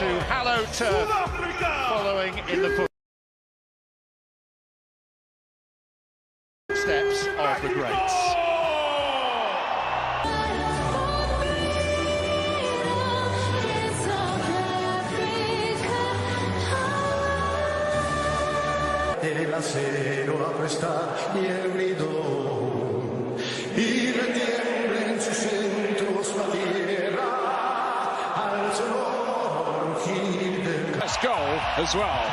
to hallowed turf, following in the footsteps of the greats. El acero aprestar y el bridón, y retiembla en sus centros la tierra al surgir del... Best goal as well.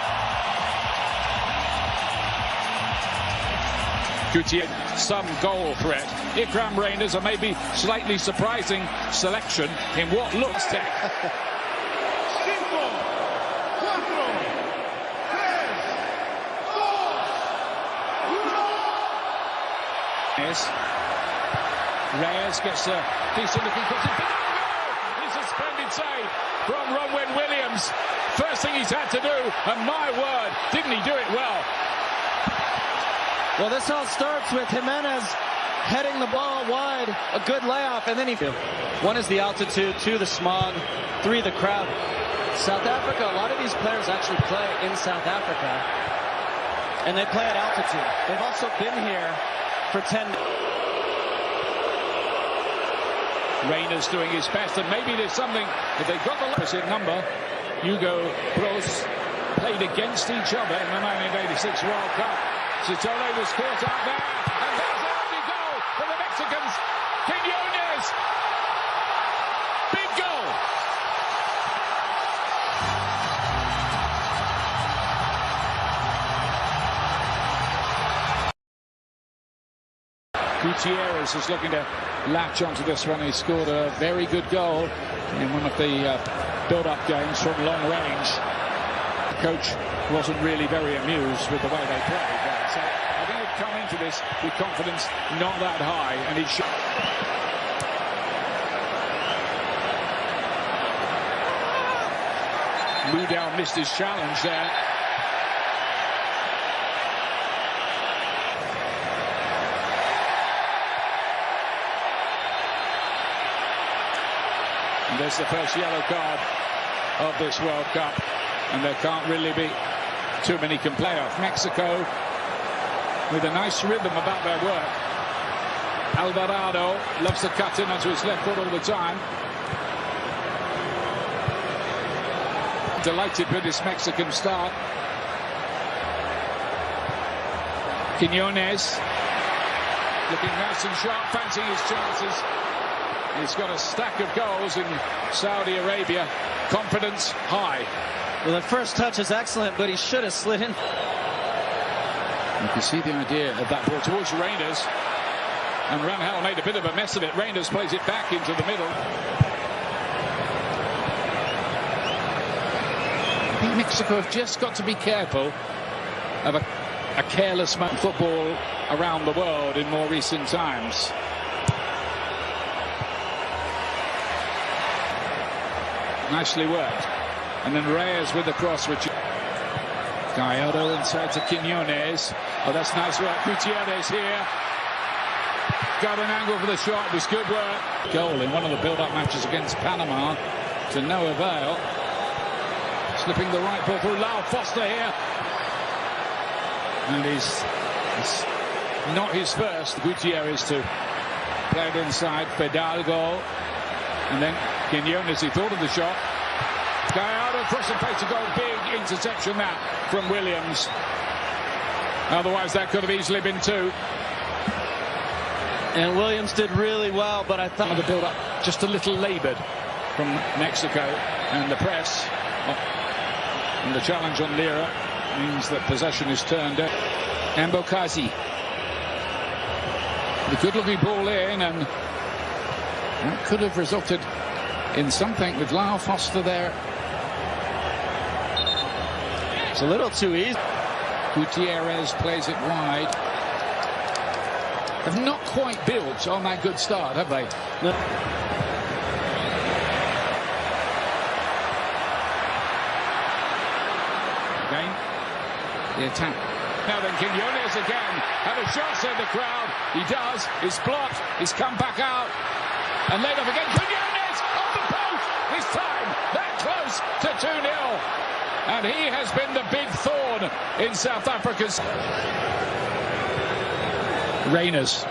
Gutierrez, some goal threat. Ikram Reyners, a maybe slightly surprising selection in what looks tech. Reyes gets a decent looking cross. It's a splendid save from Ronwen Williams. First thing he's had to do, and my word, didn't he do it well? Well, this all starts with Jimenez heading the ball wide, a good layoff, and then one is the altitude, two the smog, three the crowd. South Africa, a lot of these players actually play in South Africa, and they play at altitude. They've also been here for 10. Reyners doing his best, and maybe there's something, if they've got the opposite number. Hugo Bros played against each other in the 1986 World Cup. Sitole was caught out there, and there's an early goal for the Mexicans. Quiñones, big goal. Gutierrez is looking to latch onto this one. He scored a very good goal in one of the build-up games from long range. The coach wasn't really very amused with the way they played. So I think he'd come into this with confidence not that high, and he should. Moudal missed his challenge there. And there's the first yellow card of this World Cup, and there can't really be too many can play off. Mexico with a nice rhythm about their work. Alvarado loves to cut in onto his left foot all the time. Delighted with this Mexican start. Quiñones looking nice and sharp, fancying his chances. He's got a stack of goals in Saudi Arabia. Confidence high. Well, the first touch is excellent, but he should have slid in. You can see the idea of that ball towards Reyners. And Rangel made a bit of a mess of it. Reyners plays it back into the middle. I think Mexico have just got to be careful of a careless football around the world in more recent times. Nicely worked. And then Reyes with the cross, which Gallardo inside to Quiñones. Oh, that's nice work. Gutierrez here. Got an angle for the shot. It was good work. Goal in one of the build-up matches against Panama to no avail. Slipping the right ball through. Lau Foster here. And it's not his first. Gutierrez to play it inside. Fidalgo. And then Quiñones, he thought of the shot. Gallardo crossing face to goal. Big interception that from Williams. Otherwise that could have easily been two. And Williams did really well, but I thought the build-up just a little laboured from Mexico, and the press and the challenge on Lira means that possession is turned down. Ambokazi, the good-looking ball in, and that could have resulted in something with Lau Foster there. It's a little too easy. Gutierrez plays it wide. Have not quite built on that good start, have they? No. Again, the attack. Now then, Quiñones again. Have a shot, said the crowd. He does. It's blocked. He's come back out. And laid off again. Quiñones off the post. This time, that close. to 2-0. And he has been the big thorn in South Africa's. Reyners.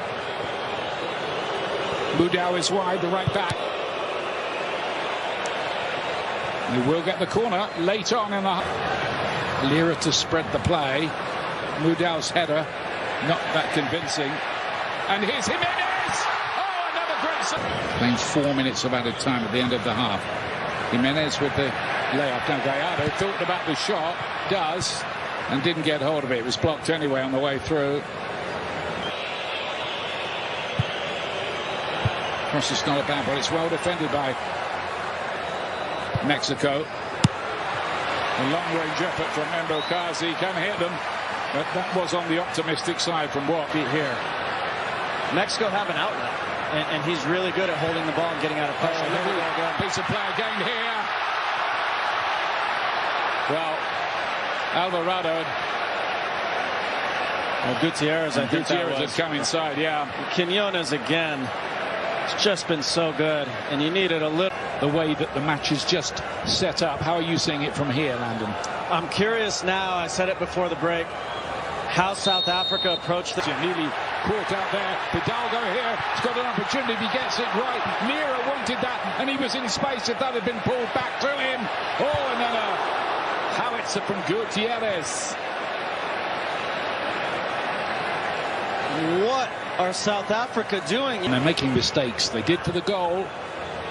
Mudau is wide, the right back. He will get the corner late on in the... Lira to spread the play. Mudau's header, not that convincing. And here's Jimenez! Oh, another great... Playing 4 minutes of added time at the end of the half. Jimenez with the layoff. Now Gallardo thought about the shot, does, and didn't get hold of it. It was blocked anyway on the way through. Cross is not a bad, but it's well defended by Mexico. A long-range effort from Mendo Kazi, can hit them, but that was on the optimistic side from what here. Mexico have an outlet, and he's really good at holding the ball and getting out of pressure. Piece of play again here. Well, Alvarado. Well, Gutierrez, I think Gutierrez has come inside, yeah. Quinones again. It's just been so good, and you needed a little. The way that the match is just set up, how are you seeing it from here, Landon? I'm curious now, I said it before the break, how South Africa approached the... Nearly caught out there. Hidalgo here, he's got an opportunity, he gets it right. Lira wanted that, and he was in space if that had been pulled back to him. Oh, and then a howitzer from Gutierrez. What are South Africa doing? And they're making mistakes. They did for the goal.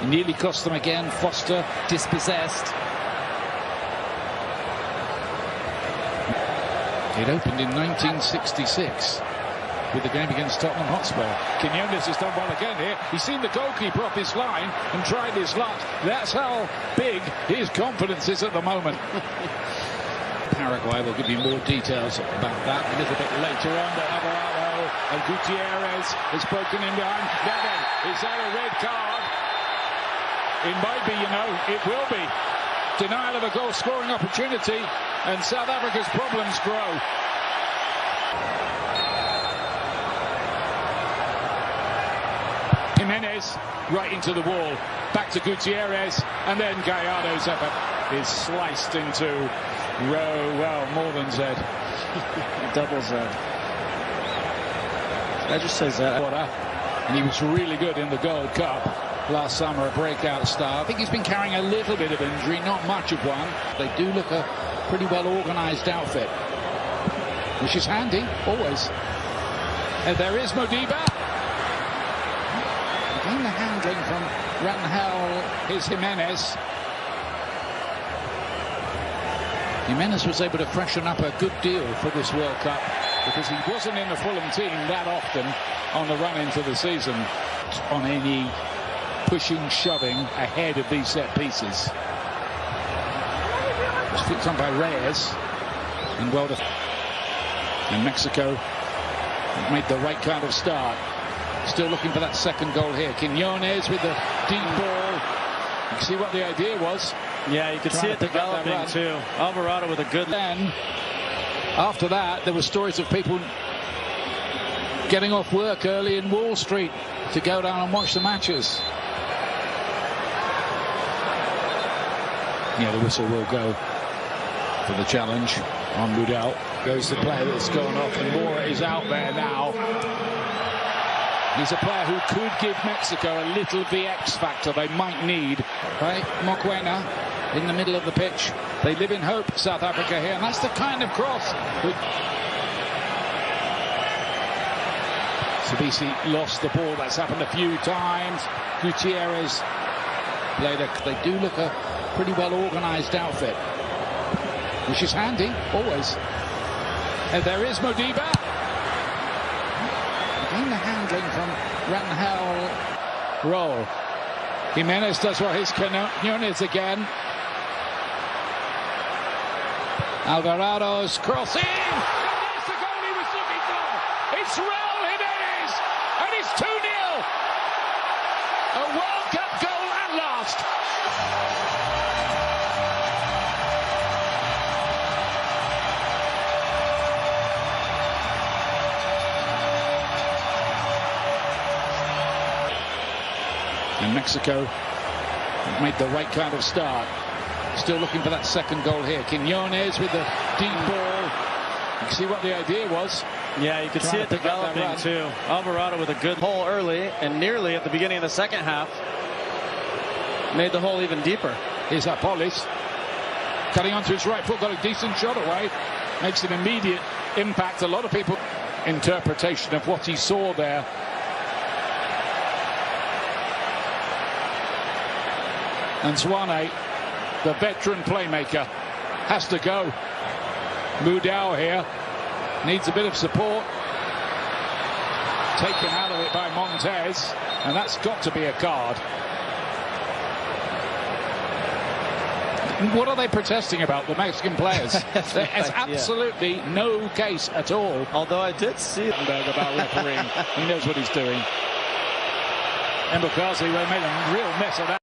It nearly cost them again. Foster dispossessed. It opened in 1966 with the game against Tottenham Hotspur. Quinones has done well again here. He's seen the goalkeeper off his line and tried his luck. That's how big his confidence is at the moment. Paraguay will give you more details about that a little bit later on. But Alvarado and Gutierrez is broken in behind. Devin, is that a red card? It might be, you know, it will be. Denial of a goal-scoring opportunity, and South Africa's problems grow. Jimenez right into the wall. Back to Gutierrez, and then Gallardo's effort is sliced into well, more than Z. Double Z. I just say Z. And he was really good in the Gold Cup last summer, a breakout star. I think he's been carrying a little bit of injury, not much of one. They do look a pretty well-organised outfit, which is handy, always. And there is Modiba. Again, the handling from Rangel is Jimenez. Jimenez was able to freshen up a good deal for this World Cup because he wasn't in the Fulham team that often on the run into the season on any pushing, shoving ahead of these set pieces. It's picked on by Reyes and well defended. And Mexico made the right kind of start. Still looking for that second goal here. Quinones with the deep ball. You can see what the idea was. Yeah, you can see it developing too. Alvarado with a good... Then, after that, there were stories of people getting off work early in Wall Street to go down and watch the matches. Yeah, the whistle will go for the challenge on Mudau. Goes the player that's gone off, and Moura is out there now. He's a player who could give Mexico a little of the X factor they might need. Right, Moquena in the middle of the pitch. They live in hope, South Africa here, and that's the kind of cross. Sabisi lost the ball. That's happened a few times. Gutierrez played a... They do look a pretty well-organised outfit, which is handy, always. And there is Modiba. Again, the handling from Rangel. Roll. Jimenez does what his Quinones again. Alvarado's crossing. That's the goal he was looking for. It's Raul Jimenez, and it's 2-0. A World Cup goal at last. And Mexico made the right kind of start. Still looking for that second goal here. Quinones with the deep ball. You can see what the idea was. Yeah, you can see it developing too. Alvarado with a good hole early and nearly at the beginning of the second half. Made the hole even deeper. Here's Apolis. Cutting onto his right foot, got a decent shot away. Makes an immediate impact. A lot of people interpretation of what he saw there. And Zwane, the veteran playmaker, has to go. Mudau here needs a bit of support. Taken out of it by Montez, and that's got to be a card. What are they protesting about, the Mexican players? There's absolutely no case at all. Although I did see about refereeing. He knows what he's doing. Mbakazi made a real mess of that.